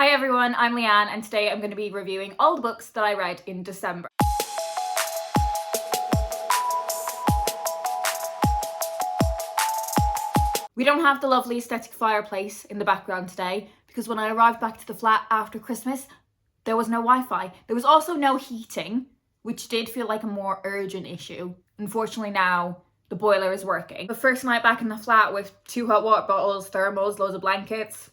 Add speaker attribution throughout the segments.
Speaker 1: Hi everyone, I'm Leanne and today I'm going to be reviewing all the books that I read in December. We don't have the lovely aesthetic fireplace in the background today because when I arrived back to the flat after Christmas, there was no Wi-Fi. There was also no heating, which did feel like a more urgent issue. Unfortunately now, the boiler is working. The first night back in the flat with 2 hot water bottles, thermals, loads of blankets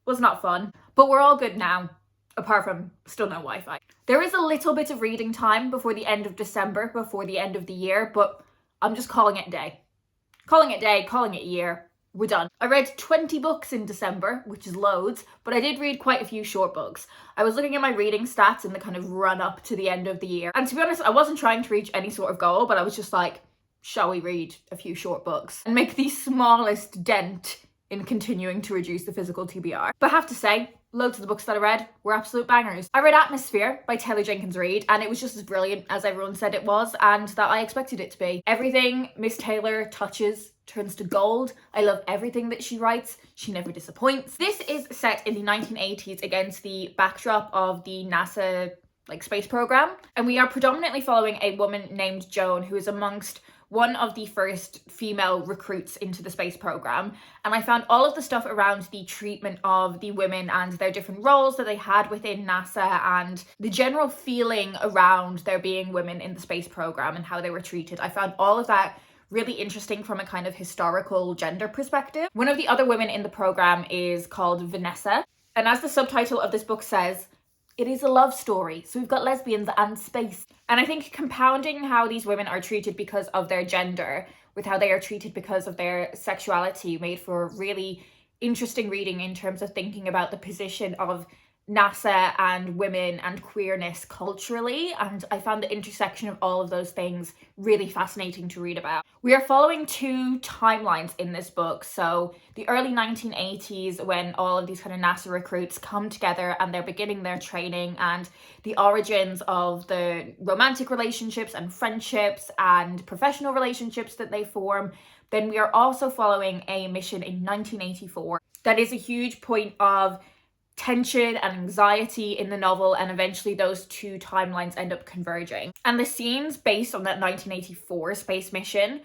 Speaker 1: was not fun. But we're all good now, apart from still no Wi-Fi. There is a little bit of reading time before the end of December, before the end of the year, but I'm just calling it a day. Calling it a day, calling it a year. We're done. I read 20 books in December, which is loads, but I did read quite a few short books. I was looking at my reading stats in the kind of run up to the end of the year. And to be honest, I wasn't trying to reach any sort of goal, but I was just like, shall we read a few short books and make the smallest dent in continuing to reduce the physical TBR. But I have to say, loads of the books that I read were absolute bangers. I read Atmosphere by Taylor Jenkins Reid and it was just as brilliant as everyone said it was and that I expected it to be. Everything Miss Taylor touches turns to gold. I love everything that she writes. She never disappoints. This is set in the 1980s against the backdrop of the NASA space program, and we are predominantly following a woman named Joan who is amongst one of the first female recruits into the space program. And I found all of the stuff around the treatment of the women and their different roles that they had within NASA and the general feeling around there being women in the space program and how they were treated. I found all of that really interesting from a kind of historical gender perspective. One of the other women in the program is called Vanessa. And as the subtitle of this book says, it is a love story. So we've got lesbians and space. And I think compounding how these women are treated because of their gender with how they are treated because of their sexuality made for really interesting reading in terms of thinking about the position of NASA and women and queerness culturally, and I found the intersection of all of those things really fascinating to read about. We are following 2 timelines in this book. So the early 1980s when all of these kind of NASA recruits come together and they're beginning their training, and the origins of the romantic relationships and friendships and professional relationships that they form. Then we are also following a mission in 1984 that is a huge point of tension and anxiety in the novel, and eventually those 2 timelines end up converging. And the scenes based on that 1984 space mission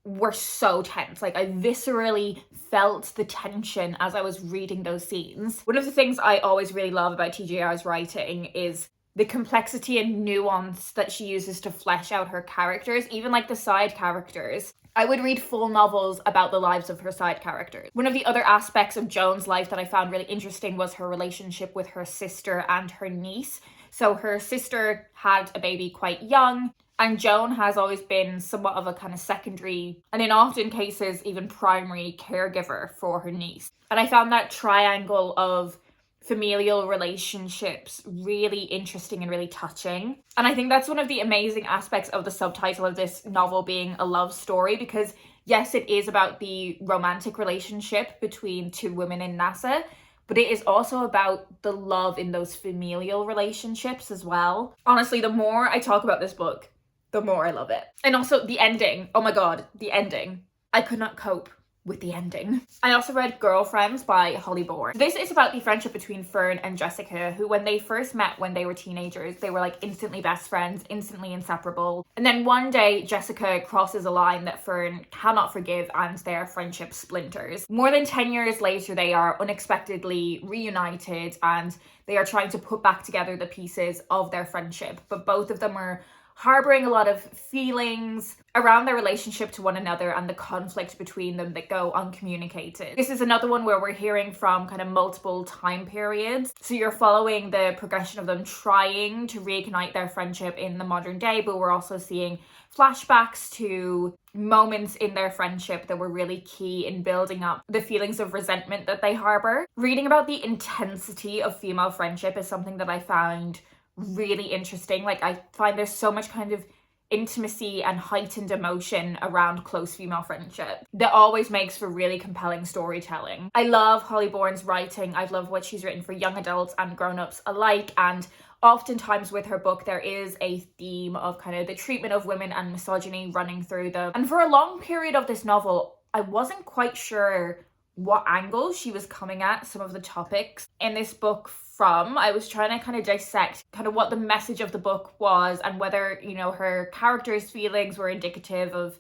Speaker 1: were so tense. I viscerally felt the tension as I was reading those scenes. One of the things I always really love about TJR's writing is the complexity and nuance that she uses to flesh out her characters, even the side characters. I would read full novels about the lives of her side characters. One of the other aspects of Joan's life that I found really interesting was her relationship with her sister and her niece. So her sister had a baby quite young, and Joan has always been somewhat of a kind of secondary, and in often cases even primary, caregiver for her niece. And I found that triangle of familial relationships really interesting and really touching. And I think that's one of the amazing aspects of the subtitle of this novel being a love story, because yes, it is about the romantic relationship between 2 women in NASA, but it is also about the love in those familial relationships as well. Honestly, the more I talk about this book, the more I love it. And also the ending. Oh my god, the ending. I could not cope with the ending. I also read Girlfriends by Holly Bourne. This is about the friendship between Fern and Jessica, who when they first met when they were teenagers, they were instantly best friends, instantly inseparable. And then one day, Jessica crosses a line that Fern cannot forgive and their friendship splinters. More than 10 years later, they are unexpectedly reunited and they are trying to put back together the pieces of their friendship. But both of them are harboring a lot of feelings around their relationship to one another and the conflict between them that go uncommunicated. This is another one where we're hearing from kind of multiple time periods. So you're following the progression of them trying to reignite their friendship in the modern day, but we're also seeing flashbacks to moments in their friendship that were really key in building up the feelings of resentment that they harbor. Reading about the intensity of female friendship is something that I found really interesting. I find there's so much kind of intimacy and heightened emotion around close female friendship that always makes for really compelling storytelling. I love Holly Bourne's writing. I love what she's written for young adults and grown-ups alike, and oftentimes with her book there is a theme of kind of the treatment of women and misogyny running through them. And for a long period of this novel, I wasn't quite sure what angle she was coming at some of the topics in this book from. I was trying to kind of dissect kind of what the message of the book was and whether, you know, her character's feelings were indicative of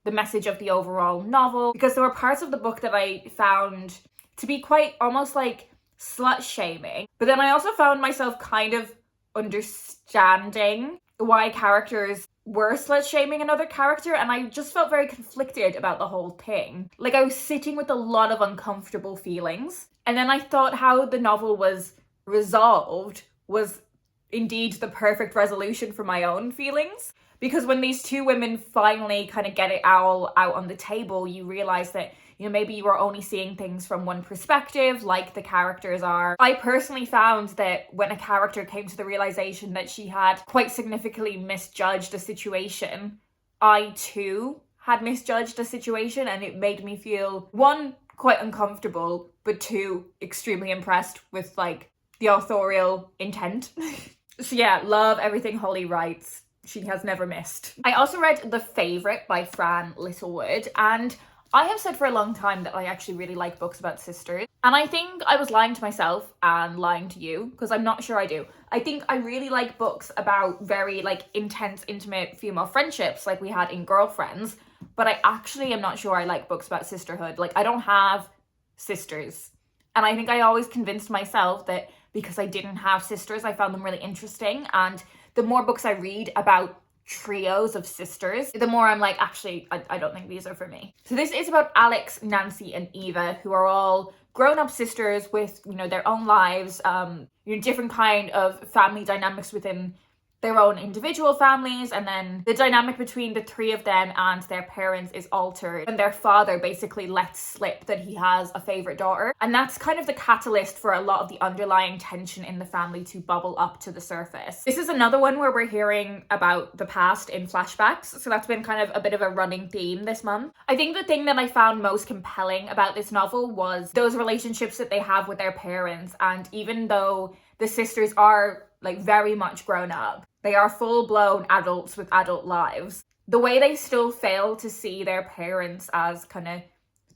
Speaker 1: the message of the overall novel, because there were parts of the book that I found to be quite almost like slut shaming. But then I also found myself kind of understanding why characters were slut shaming another character, and I just felt very conflicted about the whole thing. Like, I was sitting with a lot of uncomfortable feelings, and then I thought how the novel was resolved was indeed the perfect resolution for my own feelings. Because when these two women finally kind of get it all out on the table, you realize that, you know, maybe you are only seeing things from one perspective, like the characters are. I personally found that when a character came to the realization that she had quite significantly misjudged a situation, I too had misjudged a situation, and it made me feel, one, quite uncomfortable, but two, extremely impressed with like the authorial intent. So yeah, love everything Holly writes. She has never missed. I also read The Favourite by Fran Littlewood, and I have said for a long time that I actually really like books about sisters. And I think I was lying to myself and lying to you, because I'm not sure I do. I think I really like books about very like intense, intimate female friendships like we had in Girlfriends, but I actually am not sure I like books about sisterhood. Like, I don't have sisters. And I think I always convinced myself that because I didn't have sisters, I found them really interesting. And the more books I read about trios of sisters, the more I'm like, actually, I don't think these are for me. So this is about Alex, Nancy, and Eva, who are all grown-up sisters with, you know, their own lives, you know, different kind of family dynamics within their own individual families, and then the dynamic between the three of them and their parents is altered when their father basically lets slip that he has a favorite daughter, and that's kind of the catalyst for a lot of the underlying tension in the family to bubble up to the surface. This is another one where we're hearing about the past in flashbacks, so that's been kind of a bit of a running theme this month. I think the thing that I found most compelling about this novel was those relationships that they have with their parents, and even though the sisters are like very much grown up, they are full-blown adults with adult lives, the way they still fail to see their parents as kind of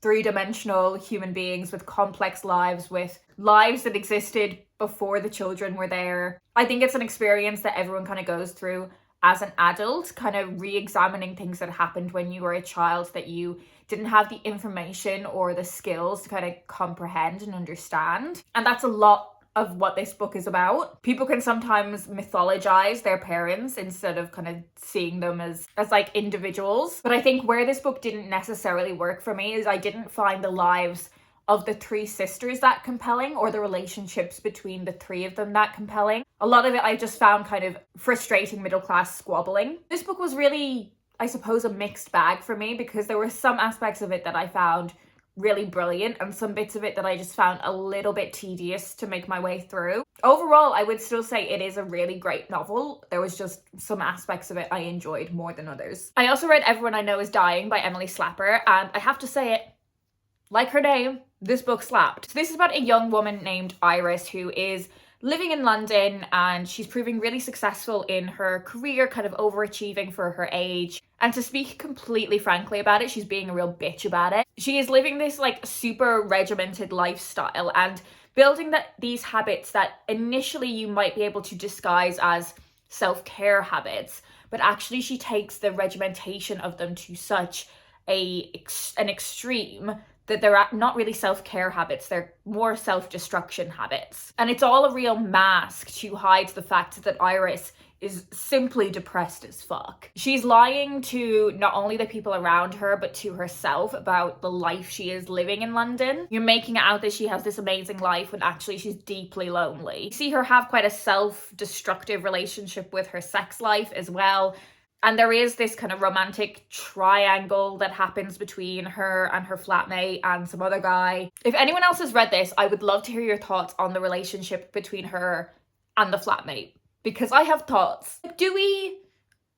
Speaker 1: three-dimensional human beings with complex lives, with lives that existed before the children were there. I think it's an experience that everyone kind of goes through as an adult, kind of re-examining things that happened when you were a child that you didn't have the information or the skills to kind of comprehend and understand. And that's a lot of what this book is about. People can sometimes mythologize their parents instead of kind of seeing them as like individuals. But I think where this book didn't necessarily work for me is I didn't find the lives of the three sisters that compelling, or the relationships between the three of them that compelling. A lot of it I just found kind of frustrating middle class squabbling. This book was really, I suppose, a mixed bag for me, because there were some aspects of it that I found really brilliant and some bits of it that I just found a little bit tedious to make my way through. Overall, I would still say it is a really great novel. There was just some aspects of it I enjoyed more than others. I also read Everyone I Know Is Dying by Emily Slapper, and I have to say it, like her name, this book slapped. So this is about a young woman named Iris who is living in London, and she's proving really successful in her career, kind of overachieving for her age. And to speak completely frankly about it, she's being a real bitch about it. She is living this like super regimented lifestyle and building these habits that initially you might be able to disguise as self-care habits, but actually she takes the regimentation of them to such an extreme that they're not really self-care habits, they're more self-destruction habits. And it's all a real mask to hide the fact that Iris is simply depressed as fuck. She's lying to not only the people around her, but to herself about the life she is living in London. You're making it out that she has this amazing life when actually she's deeply lonely. You see her have quite a self-destructive relationship with her sex life as well. And there is this kind of romantic triangle that happens between her and her flatmate and some other guy. If anyone else has read this, I would love to hear your thoughts on the relationship between her and the flatmate, because I have thoughts. Do we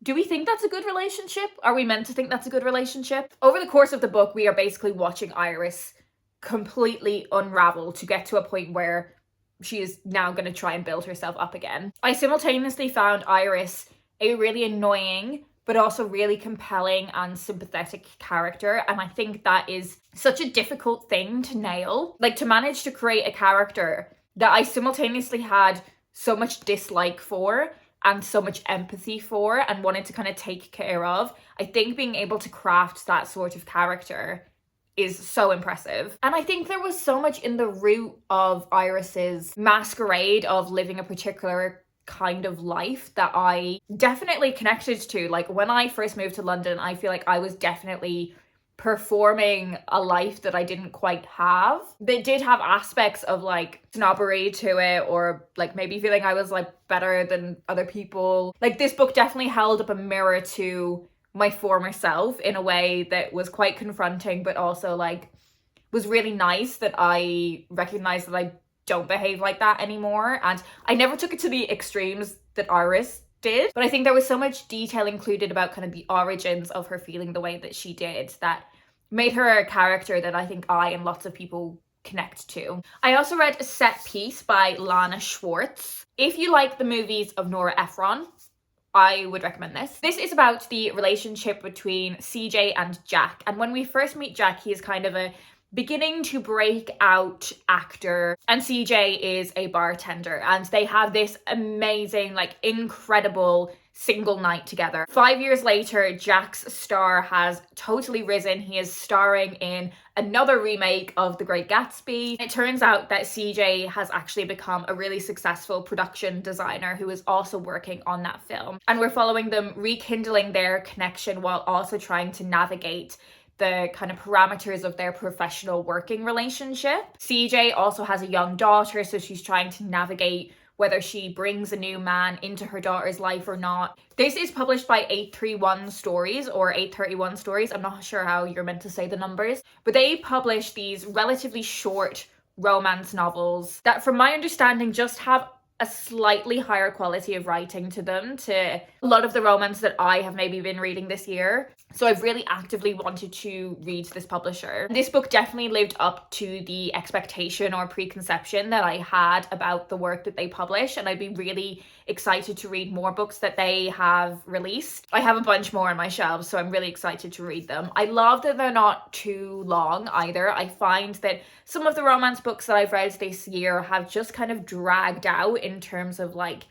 Speaker 1: think that's a good relationship? Are we meant to think that's a good relationship? Over the course of the book, we are basically watching Iris completely unravel to get to a point where she is now going to try and build herself up again. I simultaneously found Iris a really annoying but also really compelling and sympathetic character. And I think that is such a difficult thing to nail. Like, to manage to create a character that I simultaneously had so much dislike for and so much empathy for and wanted to kind of take care of. I think being able to craft that sort of character is so impressive. And I think there was so much in the root of Iris's masquerade of living a particular kind of life that I definitely connected to. Like, when I first moved to London, I feel like I was definitely performing a life that I didn't quite have. They did have aspects of like snobbery to it, or like maybe feeling I was like better than other people. Like, this book definitely held up a mirror to my former self in a way that was quite confronting, but also like was really nice that I recognized that I don't behave like that anymore. And I never took it to the extremes that Iris did, but I think there was so much detail included about kind of the origins of her feeling the way that she did that made her a character that I think I and lots of people connect to. I also read A Set Piece by Lana Schwartz. If you like the movies of Nora Ephron, I would recommend this. This is about the relationship between CJ and Jack. And when we first meet Jack, he is kind of a beginning to break out actor, and CJ is a bartender, and they have this amazing, like, incredible single night together. 5 years later, Jack's star has totally risen. He is starring in another remake of The Great Gatsby. It turns out that CJ has actually become a really successful production designer who is also working on that film. And we're following them rekindling their connection while also trying to navigate the kind of parameters of their professional working relationship. CJ also has a young daughter, so she's trying to navigate whether she brings a new man into her daughter's life or not. This is published by 831 Stories or 831 Stories. I'm not sure how you're meant to say the numbers, but they publish these relatively short romance novels that, from my understanding, just have a slightly higher quality of writing to them to a lot of the romance that I have maybe been reading this year. So I've really actively wanted to read this publisher. This book definitely lived up to the expectation or preconception that I had about the work that they publish, and I'd be really excited to read more books that they have released. I have a bunch more on my shelves, so I'm really excited to read them. I love that they're not too long either. I find that some of the romance books that I've read this year have just kind of dragged out in terms of like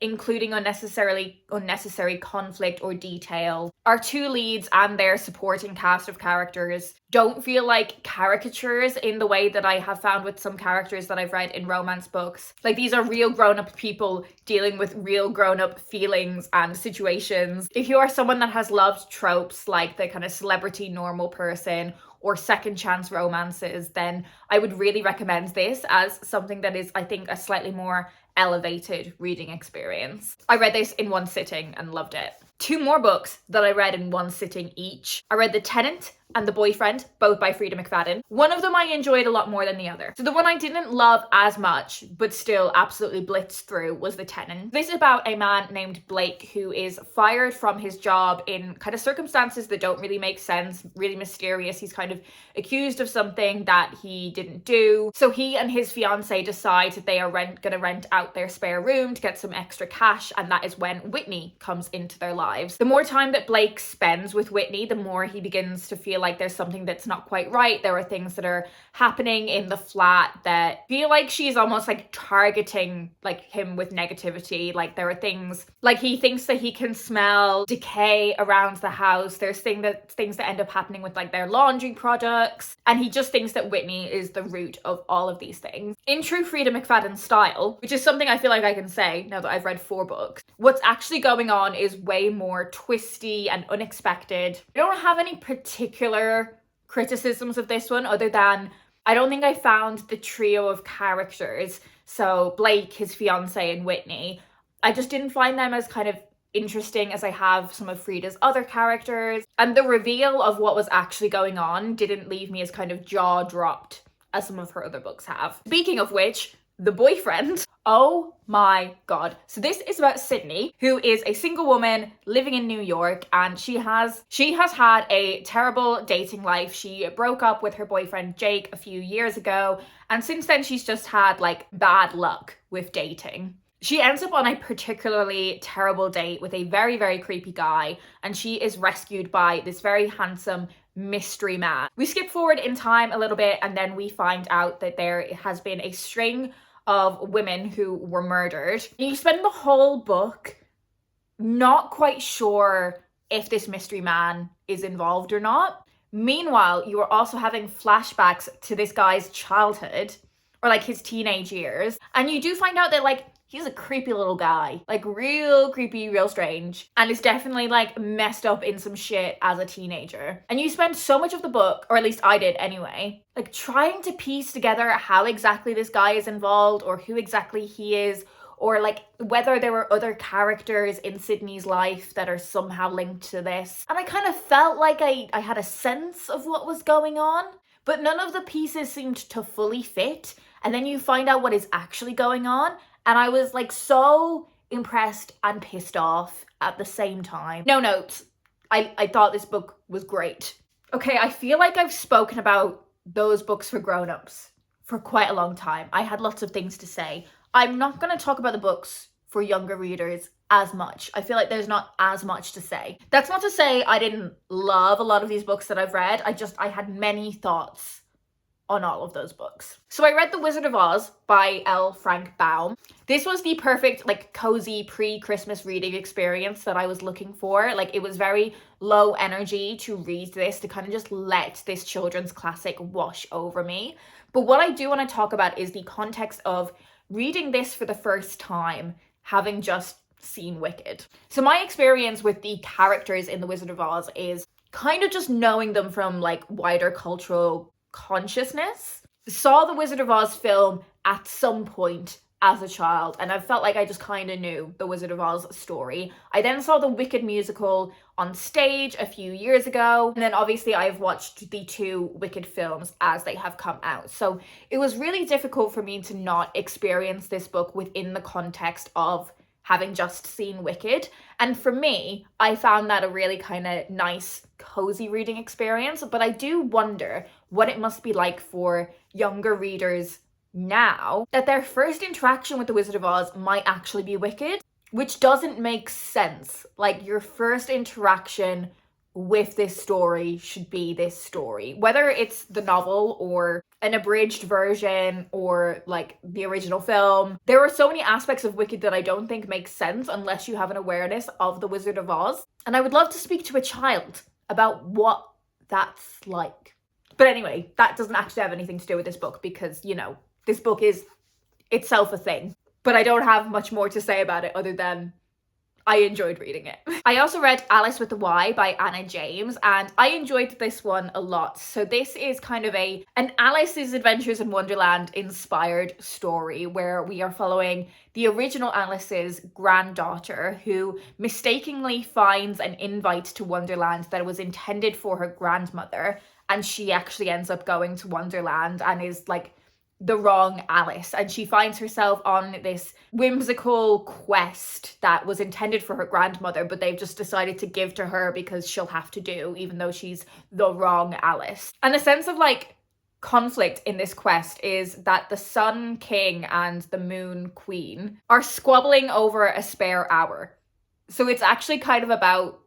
Speaker 1: including unnecessary conflict or detail. Our two leads and their supporting cast of characters don't feel like caricatures in the way that I have found with some characters that I've read in romance books. Like, these are real grown-up people dealing with real grown-up feelings and situations. If you are someone that has loved tropes like the kind of celebrity normal person or second chance romances, then I would really recommend this as something that is, I think, a slightly more elevated reading experience. I read this in one sitting and loved it. Two more books that I read in one sitting each. I read The Tenant and The Boyfriend, both by Frida McFadden. One of them I enjoyed a lot more than the other. So the one I didn't love as much, but still absolutely blitzed through, was The Tenant. This is about a man named Blake who is fired from his job in kind of circumstances that don't really make sense, really mysterious. He's kind of accused of something that he didn't do. So he and his fiance decide that they are gonna rent out their spare room to get some extra cash, and that is when Whitney comes into their lives. The more time that Blake spends with Whitney, the more he begins to feel like there's something that's not quite right. There are things that are happening in the flat that feel like she's almost like targeting like him with negativity. Like, there are things like he thinks that he can smell decay around the house. There's things that end up happening with like their laundry products, and he just thinks that Whitney is the root of all of these things. In true Frida McFadden style, which is something I feel like I can say now that I've read 4 books, what's actually going on is way more twisty and unexpected. I don't have any particular criticisms of this one other than I don't think I found the trio of characters, so Blake, his fiance, and Whitney, I just didn't find them as kind of interesting as I have some of Frida's other characters, and the reveal of what was actually going on didn't leave me as kind of jaw-dropped as some of her other books have. Speaking of which, The Boyfriend. Oh my god. So this is about Sydney, who is a single woman living in New York, and she has had a terrible dating life. She broke up with her boyfriend Jake a few years ago, and since then she's just had like bad luck with dating. She ends up on a particularly terrible date with a very, very creepy guy, and she is rescued by this very handsome mystery man. We skip forward in time a little bit, and then we find out that there has been a string of women who were murdered. And you spend the whole book not quite sure if this mystery man is involved or not. Meanwhile, you are also having flashbacks to this guy's childhood, or like his teenage years, and you do find out that like he's a creepy little guy, like real creepy, real strange, and is definitely like messed up in some shit as a teenager. And you spend so much of the book, or at least I did anyway, like trying to piece together how exactly this guy is involved, or who exactly he is, or like whether there were other characters in Sydney's life that are somehow linked to this. And I kind of felt like I had a sense of what was going on, but none of the pieces seemed to fully fit. And then you find out what is actually going on, and I was like so impressed and pissed off at the same time. No notes. I thought this book was great. Okay, I feel like I've spoken about those books for grown-ups for quite a long time. I had lots of things to say. I'm not going to talk about the books for younger readers as much. I feel like there's not as much to say. That's not to say I didn't love a lot of these books that I've read. I had many thoughts on all of those books. So I read The Wizard of Oz by L. Frank Baum. This was the perfect like cozy pre-Christmas reading experience that I was looking for. Like it was very low energy to read this, to kind of just let this children's classic wash over me. But what I do want to talk about is the context of reading this for the first time, having just seen Wicked. So my experience with the characters in The Wizard of Oz is kind of just knowing them from like wider cultural consciousness. Saw the Wizard of Oz film at some point as a child, and I felt like I just kind of knew the Wizard of Oz story. I then saw the Wicked musical on stage a few years ago, and then obviously I've watched the 2 Wicked films as they have come out. So it was really difficult for me to not experience this book within the context of having just seen Wicked. And for me, I found that a really kind of nice, cozy reading experience. But I do wonder what it must be like for younger readers now, that their first interaction with The Wizard of Oz might actually be Wicked, which doesn't make sense. Like your first interaction with this story should be this story, whether it's the novel or an abridged version or like the original film. There are so many aspects of Wicked that I don't think make sense unless you have an awareness of the Wizard of Oz. And I would love to speak to a child about what that's like. But anyway, that doesn't actually have anything to do with this book because, you know, this book is itself a thing. But I don't have much more to say about it other than I enjoyed reading it. I also read Alice with the Y by Anna James, and I enjoyed this one a lot. So this is kind of an Alice's Adventures in Wonderland inspired story where we are following the original Alice's granddaughter who mistakenly finds an invite to Wonderland that was intended for her grandmother, and she actually ends up going to Wonderland and is like the wrong Alice, and she finds herself on this whimsical quest that was intended for her grandmother, but they've just decided to give to her because she'll have to do, even though she's the wrong Alice. And the sense of like conflict in this quest is that the Sun King and the Moon Queen are squabbling over a spare hour. So it's actually kind of about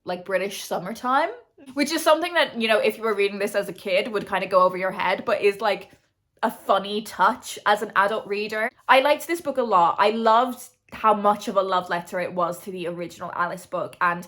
Speaker 1: like British summertime, which is something that, you know, if you were reading this as a kid would kind of go over your head, but is like a funny touch as an adult reader. I liked this book a lot. I loved how much of a love letter it was to the original Alice book, and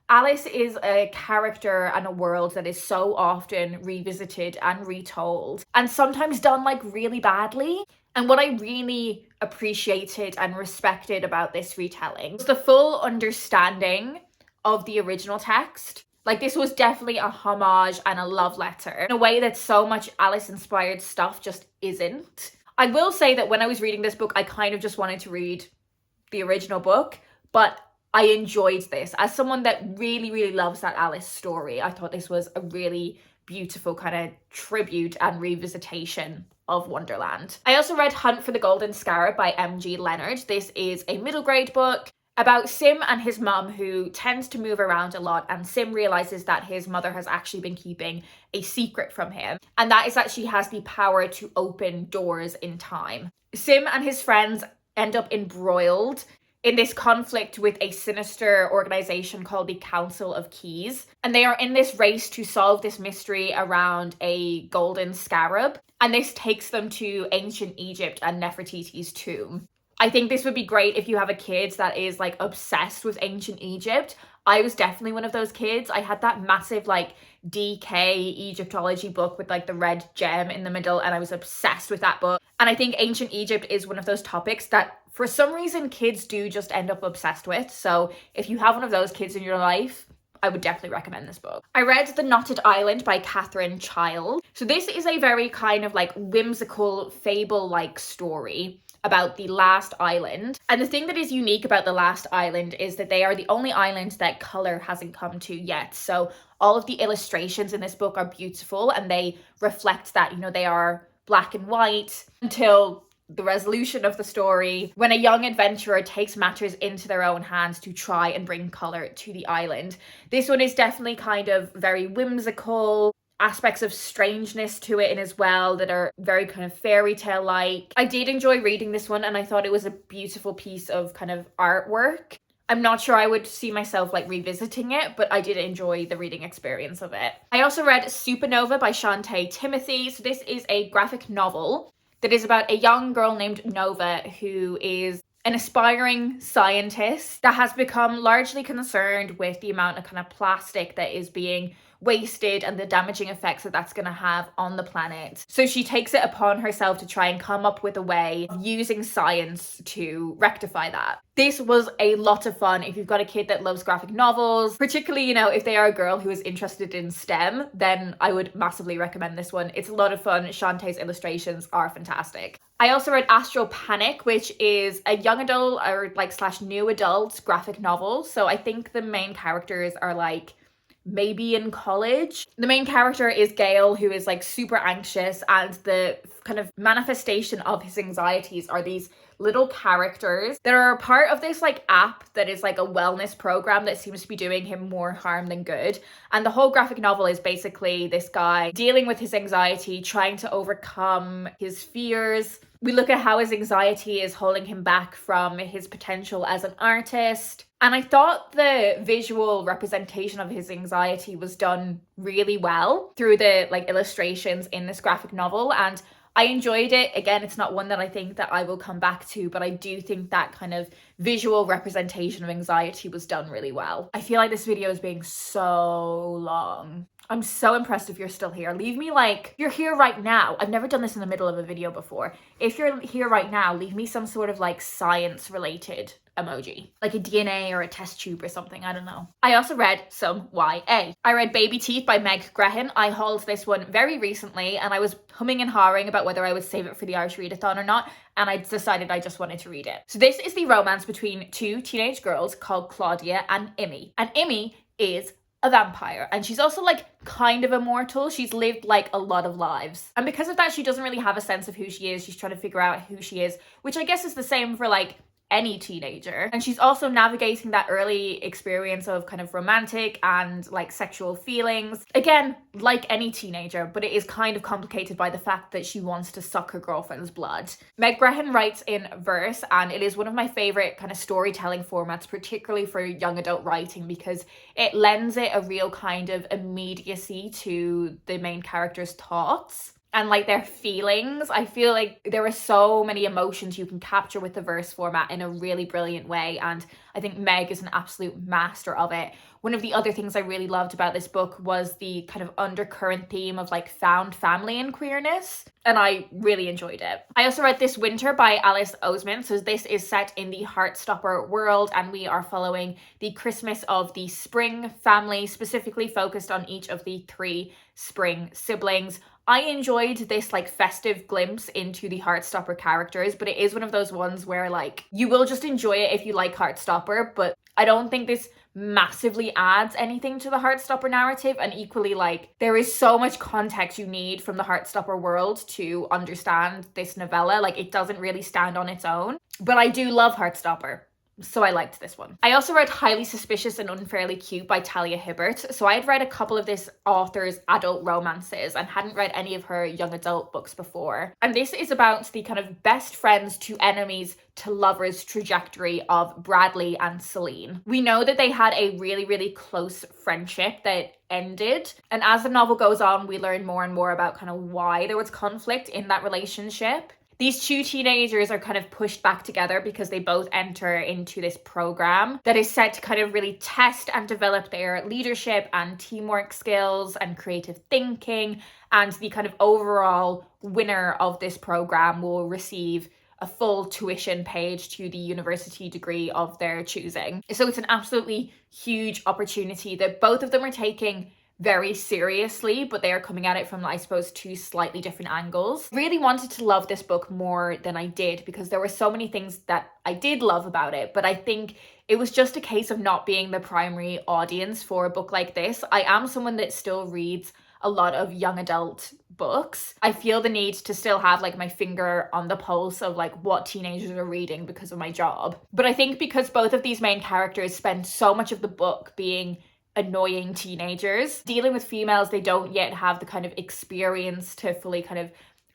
Speaker 1: Alice is a character and a world that is so often revisited and retold, and sometimes done like really badly. And what I really appreciated and respected about this retelling was the full understanding of the original text. Like this was definitely a homage and a love letter in a way that so much Alice-inspired stuff just isn't. I will say that when I was reading this book, I kind of just wanted to read the original book, but I enjoyed this. As someone that really, really loves that Alice story, I thought this was a really beautiful kind of tribute and revisitation of Wonderland. I also read Hunt for the Golden Scarab by M.G. Leonard. This is a middle grade book about Sim and his mum, who tends to move around a lot, and Sim realizes that his mother has actually been keeping a secret from him, and that is that she has the power to open doors in time. Sim and his friends end up embroiled in this conflict with a sinister organization called the Council of Keys. And they are in this race to solve this mystery around a golden scarab. And this takes them to ancient Egypt and Nefertiti's tomb. I think this would be great if you have a kid that is like obsessed with ancient Egypt. I was definitely one of those kids. I had that massive like DK Egyptology book with like the red gem in the middle, and I was obsessed with that book. And I think ancient Egypt is one of those topics that for some reason kids do just end up obsessed with. So if you have one of those kids in your life, I would definitely recommend this book. I read The Knotted Island by Catherine Child. So this is a very kind of like whimsical fable-like story about the last island. And the thing that is unique about the last island is that they are the only island that color hasn't come to yet. So all of the illustrations in this book are beautiful and they reflect that, you know, they are black and white until the resolution of the story, when a young adventurer takes matters into their own hands to try and bring color to the island. This one is definitely kind of very whimsical, aspects of strangeness to it in as well that are very kind of fairy tale like. I did enjoy reading this one and I thought it was a beautiful piece of kind of artwork. I'm not sure I would see myself like revisiting it, but I did enjoy the reading experience of it. I also read Supernova by Shantae Timothy. So this is a graphic novel that is about a young girl named Nova who is an aspiring scientist that has become largely concerned with the amount of kind of plastic that is being wasted and the damaging effects that that's going to have on the planet. So she takes it upon herself to try and come up with a way of using science to rectify that. This was a lot of fun if you've got a kid that loves graphic novels, particularly, you know, if they are a girl who is interested in STEM, then I would massively recommend this one. It's a lot of fun. Shantae's illustrations are fantastic. I also read Astral Panic, which is a young adult or like slash new adult graphic novel. So I think the main characters are like maybe in college. The main character is Gale, who is like super anxious, and the kind of manifestation of his anxieties are these little characters that are a part of this like app that is like a wellness program that seems to be doing him more harm than good. And the whole graphic novel is basically this guy dealing with his anxiety, trying to overcome his fears. We look at how his anxiety is holding him back from his potential as an artist. And I thought the visual representation of his anxiety was done really well through the like illustrations in this graphic novel, and I enjoyed it. Again, it's not one that I think that I will come back to, but I do think that kind of visual representation of anxiety was done really well. I feel like this video is being so long. I'm so impressed if you're still here. Leave me like, you're here right now. I've never done this in the middle of a video before. If you're here right now, leave me some sort of like science related emoji, like a DNA or a test tube or something, I don't know. I also read some YA. I read Baby Teeth by Meg Grehan. I hauled this one very recently and I was humming and hawing about whether I would save it for the Irish Readathon or not, and I decided I just wanted to read it. So this is the romance between two teenage girls called Claudia and Imi. And Imi is a vampire, and she's also like kind of immortal. She's lived like a lot of lives, and because of that she doesn't really have a sense of who she is. She's trying to figure out who she is, which I guess is the same for like any teenager. And she's also navigating that early experience of kind of romantic and like sexual feelings, again like any teenager, but it is kind of complicated by the fact that she wants to suck her girlfriend's blood. Meg Grehan writes in verse, and it is one of my favorite kind of storytelling formats, particularly for young adult writing, because it lends it a real kind of immediacy to the main character's thoughts and like their feelings. I feel like there are so many emotions you can capture with the verse format in a really brilliant way, and I think Meg is an absolute master of it. One of the other things I really loved about this book was the kind of undercurrent theme of like found family and queerness, and I really enjoyed it. I also read This Winter by Alice Oseman. So this is set in the Heartstopper world, and we are following the Christmas of the Spring family, specifically focused on each of the three Spring siblings. I enjoyed this like festive glimpse into the Heartstopper characters, but it is one of those ones where like you will just enjoy it if you like Heartstopper, but I don't think this massively adds anything to the Heartstopper narrative. And equally, like, there is so much context you need from the Heartstopper world to understand this novella. Like, it doesn't really stand on its own, but I do love Heartstopper. So I liked this one. I also read Highly Suspicious and Unfairly Cute by Talia Hibbert. So I had read a couple of this author's adult romances and hadn't read any of her young adult books before. And this is about the kind of best friends to enemies to lovers trajectory of Bradley and Celine. We know that they had a really, really close friendship that ended. And as the novel goes on, we learn more and more about kind of why there was conflict in that relationship. These two teenagers are kind of pushed back together because they both enter into this program that is set to kind of really test and develop their leadership and teamwork skills and creative thinking. And the kind of overall winner of this program will receive a full tuition paid to the university degree of their choosing. So it's an absolutely huge opportunity that both of them are taking very seriously, but they are coming at it from, I suppose, two slightly different angles. Really wanted to love this book more than I did because there were so many things that I did love about it, but I think it was just a case of not being the primary audience for a book like this. I am someone that still reads a lot of young adult books. I feel the need to still have like my finger on the pulse of like what teenagers are reading because of my job. But I think because both of these main characters spend so much of the book being annoying teenagers, dealing with females they don't yet have the kind of experience to fully kind of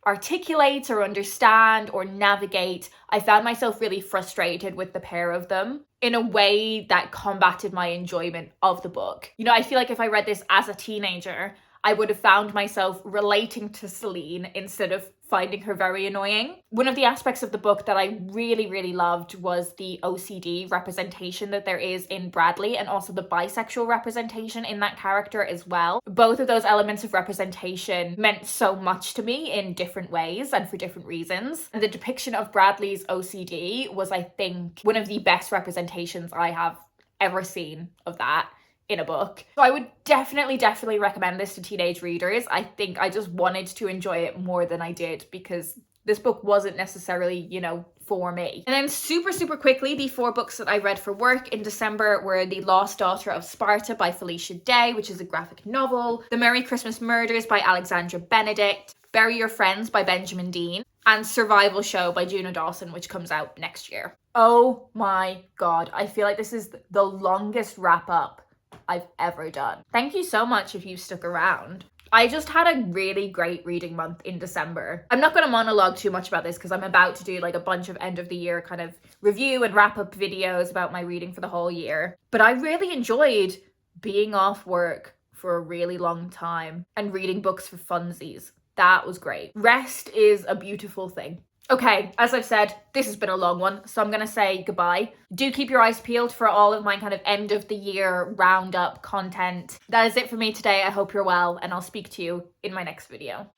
Speaker 1: articulate or understand or navigate, I found myself really frustrated with the pair of them in a way that combated my enjoyment of the book. You know, I feel like if I read this as a teenager, I would have found myself relating to Celine instead of finding her very annoying. One of the aspects of the book that I really, really loved was the OCD representation that there is in Bradley and also the bisexual representation in that character as well. Both of those elements of representation meant so much to me in different ways and for different reasons. And the depiction of Bradley's OCD was, I think, one of the best representations I have ever seen of that in a book. So I would definitely recommend this to teenage readers. I think I just wanted to enjoy it more than I did because this book wasn't necessarily, you know, for me. And then super quickly, the 4 books that I read for work in December were The Lost Daughter of Sparta by Felicia Day, which is a graphic novel, The Merry Christmas Murders by Alexandra Benedict, Bury Your Friends by Benjamin Dean, and Survival Show by Juno Dawson, which comes out next year. Oh my God, I feel like this is the longest wrap up I've ever done. Thank you so much if you stuck around. I just had a really great reading month in December. I'm not going to monologue too much about this because I'm about to do like a bunch of end of the year kind of review and wrap up videos about my reading for the whole year. But I really enjoyed being off work for a really long time and reading books for funsies. That was great. Rest is a beautiful thing. Okay, as I've said, this has been a long one, so I'm going to say goodbye. Do keep your eyes peeled for all of my kind of end of the year roundup content. That is it for me today. I hope you're well, and I'll speak to you in my next video.